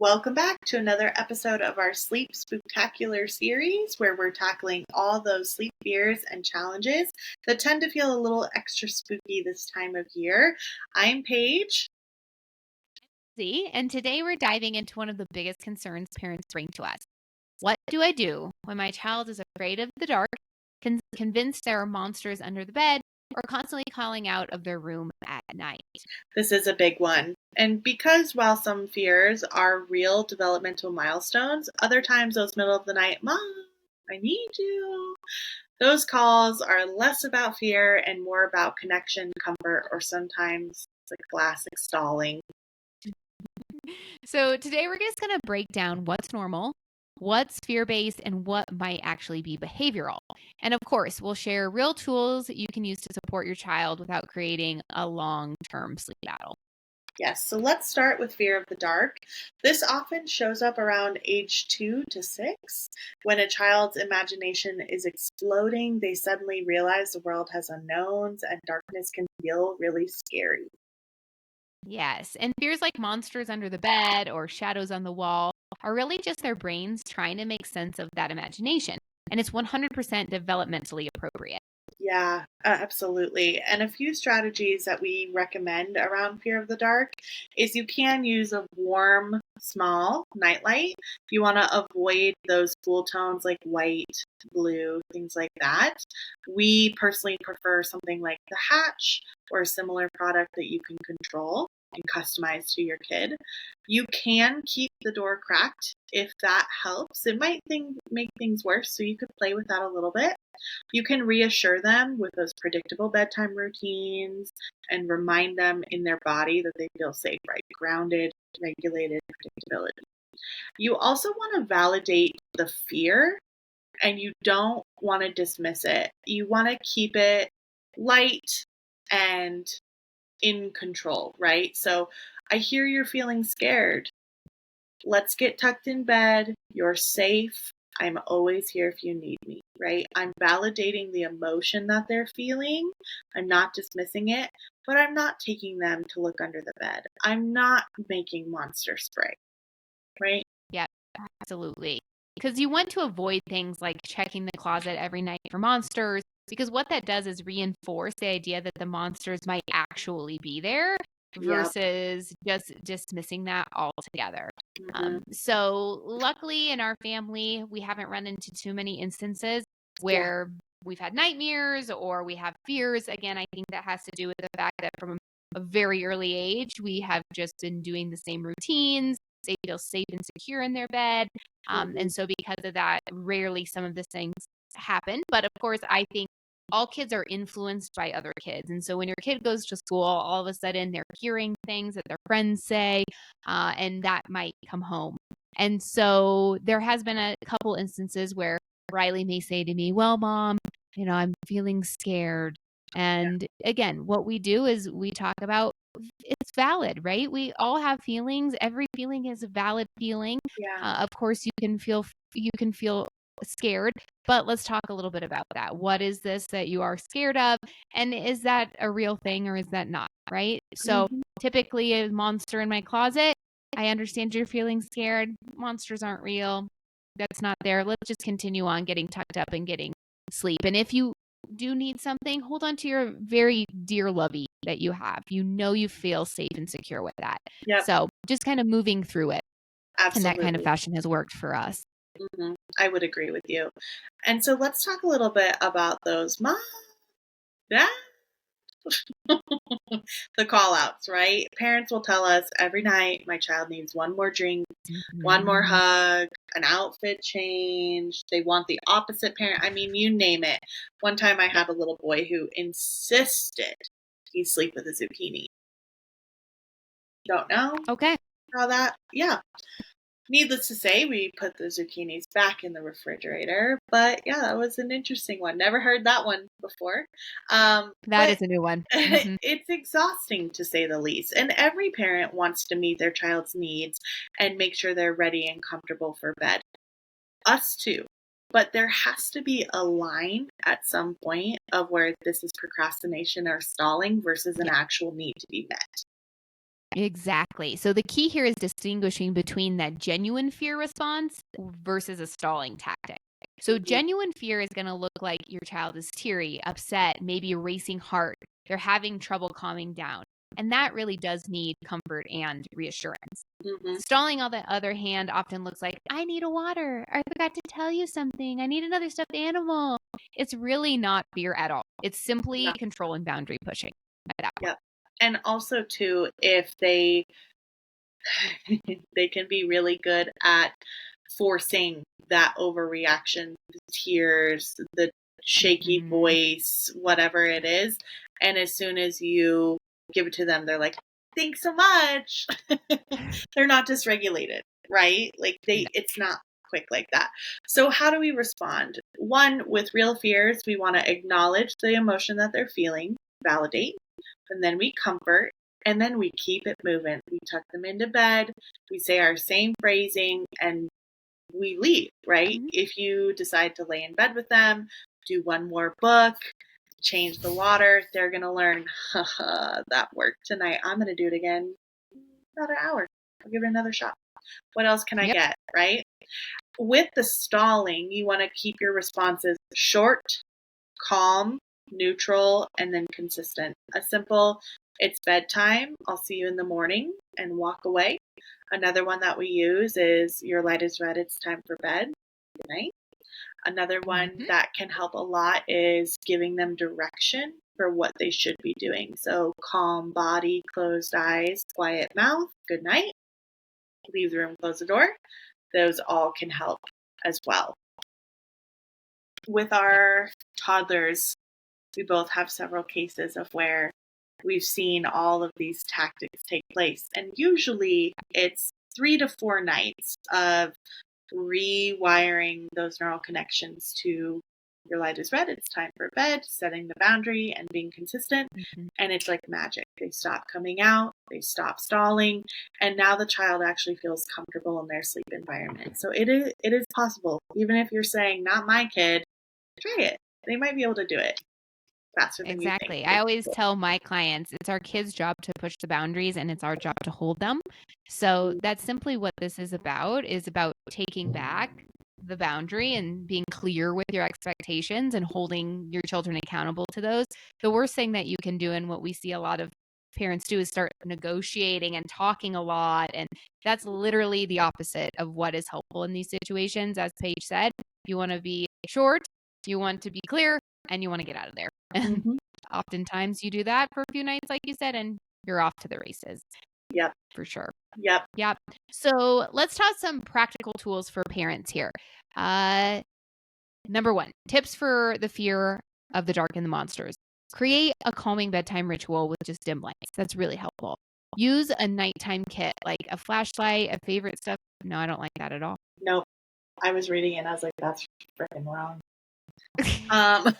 Welcome back to another episode of our Sleep Spooktacular series, where we're tackling all those sleep fears and challenges that tend to feel a little extra spooky this time of year. I'm Paige. And today we're diving into one of the biggest concerns parents bring to us. What do I do when my child is afraid of the dark, convinced there are monsters under the bed, or constantly calling out of their room at night? This is a big one. And because while some fears are real developmental milestones, other times those middle of the night, Mom, I need you. Those calls are less about fear and more about connection, comfort, or sometimes like classic stalling. So today we're just going to break down what's normal, what's fear-based, and what might actually be behavioral. And of course, we'll share real tools that you can use to support your child without creating a long-term sleep battle. Yes, so let's start with fear of the dark. This often shows up around age 2 to 6. When a child's imagination is exploding, they suddenly realize the world has unknowns and darkness can feel really scary. Yes, and fears like monsters under the bed or shadows on the wall are really just their brains trying to make sense of that imagination. And it's 100% developmentally appropriate. Yeah, absolutely. And a few strategies that we recommend around fear of the dark is you can use a warm, small nightlight. You want to avoid those cool tones like white, blue, things like that. We personally prefer something like the Hatch or a similar product that you can control and customize to your kid. You can keep the door cracked if that helps. It might make things worse, so you could play with that a little bit. You can reassure them with those predictable bedtime routines and remind them in their body that they feel safe, right? Grounded, regulated predictability. You also want to validate the fear and you don't want to dismiss it. You want to keep it light and in control, right? So I hear you're feeling scared. Let's get tucked in bed. You're safe. I'm always here if you need me, right? I'm validating the emotion that they're feeling. I'm not dismissing it, but I'm not taking them to look under the bed. I'm not making monster spray, right? Yeah, absolutely. Because you want to avoid things like checking the closet every night for monsters, because what that does is reinforce the idea that the monsters might actually be there Yep. versus just dismissing that altogether. Mm-hmm. So, luckily in our family, we haven't run into too many instances Yeah. where we've had nightmares or we have fears. Again, I think that has to do with the fact that from a very early age, we have just been doing the same routines. They feel safe and secure in their bed. Mm-hmm. And so, because of that, rarely some of the things happen. But of course, I think all kids are influenced by other kids. And so, when your kid goes to school, all of a sudden they're hearing things that their friends say, and that might come home. And so, there has been a couple instances where Riley may say to me, "Well, Mom, I'm feeling scared." And again, what we do is we talk about it's valid, right? We all have feelings. Every feeling is a valid feeling. Yeah. Of course, you can feel scared, but let's talk a little bit about that. What is this that you are scared of, and is that a real thing or is that not? Right? So, Mm-hmm. typically, a monster in my closet. I understand you're feeling scared. Monsters aren't real. That's not there. Let's just continue on getting tucked up and getting sleep. And if you do need something, hold on to your very dear lovey that you have. You feel safe and secure with that. Yep. So just kind of moving through it in that kind of Absolutely. fashion has worked for us. Mm-hmm. I would agree with you. And so let's talk a little bit about those mom. Yeah. The call outs, right? Parents will tell us every night my child needs one more drink, one more Mhm. hug, an outfit change. They want the opposite parent. I mean, you name it. One time I Yeah. had a little boy who insisted he sleep with a zucchini. Don't know Okay. how that, yeah. Needless to say, we put the zucchinis back in the refrigerator. But yeah, that was an interesting one. Never heard that one before. That But is a new one. Mhm. it's exhausting to say the least. And every parent wants to meet their child's needs and make sure they're ready and comfortable for bed. Us too. But there has to be a line at some point of where this is procrastination or stalling versus an Yeah. actual need to be met. Exactly. So the key here is distinguishing between that genuine fear response versus a stalling tactic. So Mhm. genuine fear is going to look like your child is teary, upset, maybe a racing heart. They're having trouble calming down. And that really does need comfort and reassurance. Mhm. Stalling, on the other hand, often looks like, I need a water. I forgot to tell you something. I need another stuffed animal. It's really not fear at all. It's simply Yeah. control and boundary pushing at that point. Yep. And also too, if they they can be really good at forcing that overreaction, the tears, the shaky Mhm. voice, whatever it is. And as soon as you give it to them, they're like, thanks so much. They're not dysregulated, right? Like No. it's not quick like that. So how do we respond? One, with real fears, we want to acknowledge the emotion that they're feeling, validate, and then we comfort, and then we keep it moving. We tuck them into bed, we say our same phrasing, and we leave, right? Mhm. If you decide to lay in bed with them, do one more book, change the water, they're going to learn, haha, that worked tonight. I'm going to do it again another hour. I'll give it another shot. What else can I Yep. get, right? With the stalling, you want to keep your responses short, calm, neutral, and then consistent. A simple, it's bedtime, I'll see you in the morning, and walk away. Another one that we use is your light is red, it's time for bed. Good night. Another one Mhm. that can help a lot is giving them direction for what they should be doing. So calm body, closed eyes, quiet mouth, good night. Leave the room, close the door. Those all can help as well. With Yep. our toddlers, we both have several cases of where we've seen all of these tactics take place. And usually it's 3 to 4 nights of rewiring those neural connections to your light is red, it's time for bed, setting the boundary and being consistent. Mhm. And it's like magic. They stop coming out, they stop stalling, and now the child actually feels comfortable in their sleep environment. So it is possible. Even if you're saying, not my kid, try it. They might be able to do it faster than you think. Exactly. I always tell my clients it's our kids' job to push the boundaries and it's our job to hold them. So that's simply what this is about taking back the boundary and being clear with your expectations and holding your children accountable to those. The worst thing that you can do, and what we see a lot of parents do, is start negotiating and talking a lot. And that's literally the opposite of what is helpful in these situations. As Paige said, you want to be short, you want to be clear, and you want to get out of there. And Mm-hmm. oftentimes you do that for a few nights, like you said, and you're off to the races Yep. for sure. Yep. Yep. So let's talk some practical tools for parents here. Number one, tips for the fear of the dark and the monsters. Create a calming bedtime ritual with just dim lights. That's really helpful. Use a nighttime kit, like a flashlight, a favorite stuff. No, I don't like that at all. Nope. I was reading it and I was like, that's freaking wrong. Um,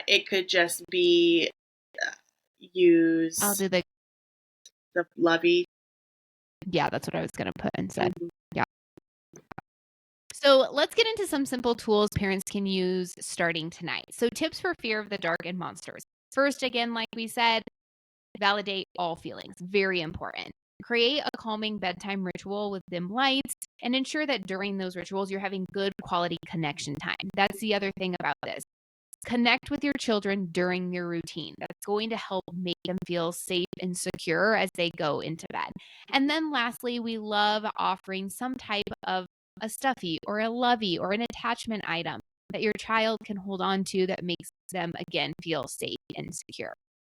it could just be I'll use do the lovey. yeah, that's what I was going to put instead. Mhm. Yeah. So let's get into some simple tools parents can use starting tonight. So, tips for fear of the dark and monsters. First, again, like we said, validate all feelings. Very important. Create a calming bedtime ritual with dim lights and ensure that during those rituals you're having good quality connection time. That's the other thing about this. Connect with your children during your routine. That's going to help make them feel safe and secure as they go into bed. And then lastly, we love offering some type of a stuffy or a lovey or an attachment item that your child can hold on to that makes them, again, feel safe and secure.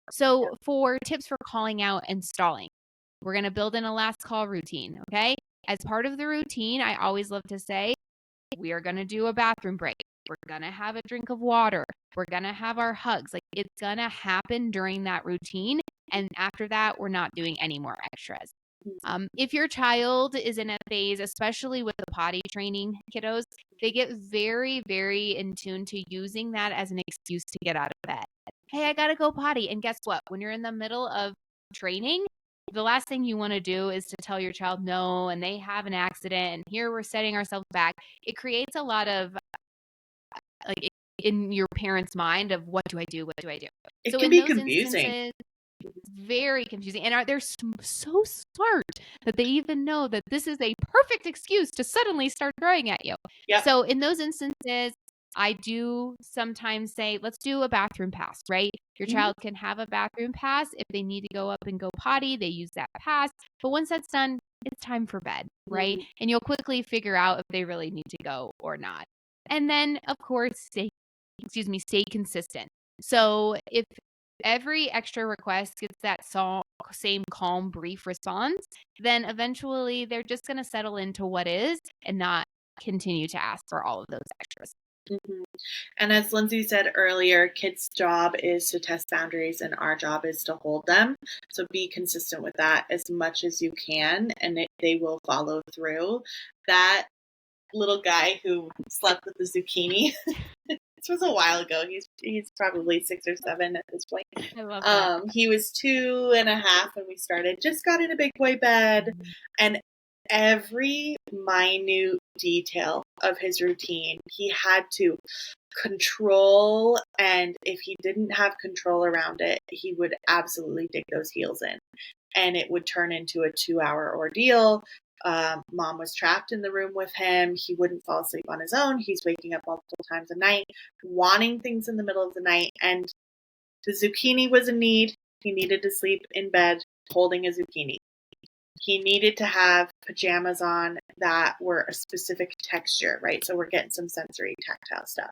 So, for tips for calling out and stalling, we're going to build in a last call routine. Okay. As part of the routine, I always love to say, we are going to do a bathroom break. We're going to have a drink of water. We're going to have our hugs. Like, it's going to happen during that routine. And after that, we're not doing any more extras. If your child is in a phase, especially with the potty training kiddos, they get very, very in tune to using that as an excuse to get out of bed. Hey, I got to go potty. And guess what? When you're in the middle of training, the last thing you want to do is to tell your child no, and they have an accident. And here we're setting ourselves back. It creates a lot of like in your parent's mind of what do I do? What do I do? It So can in be those confusing. instances, very confusing. And they're so smart that they even know that this is a perfect excuse to suddenly start throwing at you. Yep. So in those instances, I do sometimes say, let's do a bathroom pass, right? Your child can have a bathroom pass. If they need to go up and go potty, they use that pass. But once that's done, it's time for bed, right? And you'll quickly figure out if they really need to go or not. And then, of course, stay consistent. So if every extra request gets that same calm, brief response, then eventually they're just going to settle into what is and not continue to ask for all of those extras. And as Lindsey said earlier, kids' job is to test boundaries and our job is to hold them. So be consistent with that as much as you can, and they will follow through. That little guy who slept with the zucchini, this was a while ago. He's probably 6 or 7 at this point. I love that. He was 2.5 when we started, just got in a big boy bed, and every minute detail of his routine he had to control, and if he didn't have control around it, he would absolutely dig those heels in, and it would turn into a 2-hour ordeal. Mom was trapped in the room with him. He wouldn't fall asleep on his own. He's waking up multiple times a night, wanting things in the middle of the night, and the zucchini was in need. He needed to sleep in bed holding a zucchini. He needed to have pajamas on that were a specific texture, right? So we're getting some sensory tactile stuff.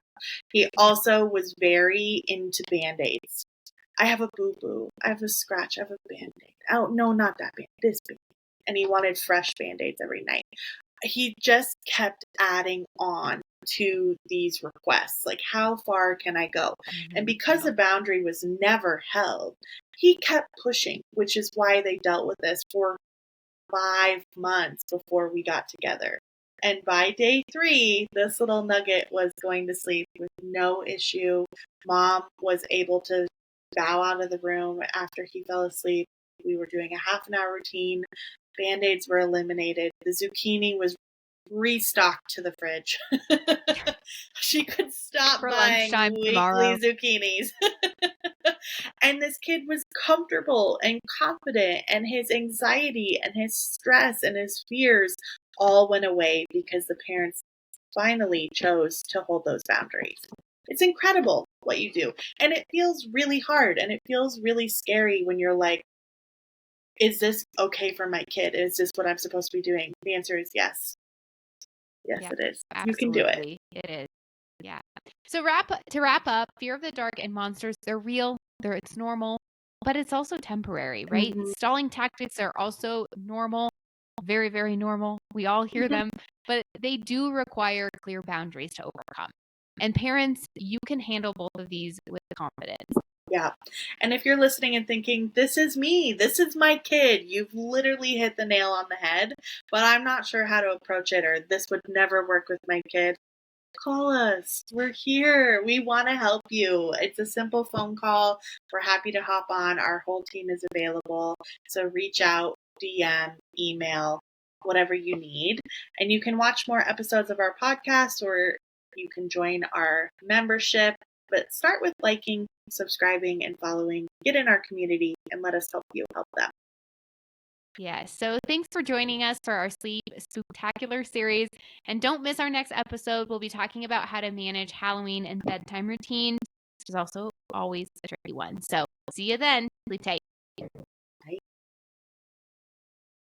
He also was very into Band-Aids. I have a boo-boo. I have a scratch. I have a Band-Aid. Oh, no, not that Band-Aid. This Band-Aid. And he wanted fresh Band-Aids every night. He just kept adding on to these requests. Like, how far can I go? And because the boundary was never held, he kept pushing, which is why they dealt with this for 5 months before we got together. And by day 3, this little nugget was going to sleep with no issue. Mom was able to bow out of the room after he fell asleep. We were doing a half-an-hour routine. Band-Aids were eliminated. The zucchini was restocked to the fridge. She could stop For buying lunchtime weekly tomorrow. zucchinis. And this kid was comfortable and confident, and his anxiety and his stress and his fears all went away because the parents finally chose to hold those boundaries. It's incredible what you do. And it feels really hard, and it feels really scary when you're like, is this okay for my kid? Is this what I'm supposed to be doing? The answer is yes. Yes, Yeah, it is. absolutely. You can do it. It is. Yeah. So to wrap up, fear of the dark and monsters, they're real. It's normal, but it's also temporary, right? Stalling tactics are also normal, very, very normal. We all hear them, but they do require clear boundaries to overcome. And parents, you can handle both of these with confidence. Yeah. And if you're listening and thinking, this is me, this is my kid, you've literally hit the nail on the head, but I'm not sure how to approach it, or this would never work with my kid, call us. We're here. We want to help you. It's a simple phone call. We're happy to hop on. Our whole team is available. So reach out, DM, email, whatever you need. And you can watch more episodes of our podcast, or you can join our membership. But start with liking, subscribing, and following. Get in our community and let us help you help them. Yeah, so thanks for joining us for our Sleep Spooktacular series. And don't miss our next episode. We'll be talking about how to manage Halloween and bedtime routines, which is also always a tricky one. So see you then. Sleep tight.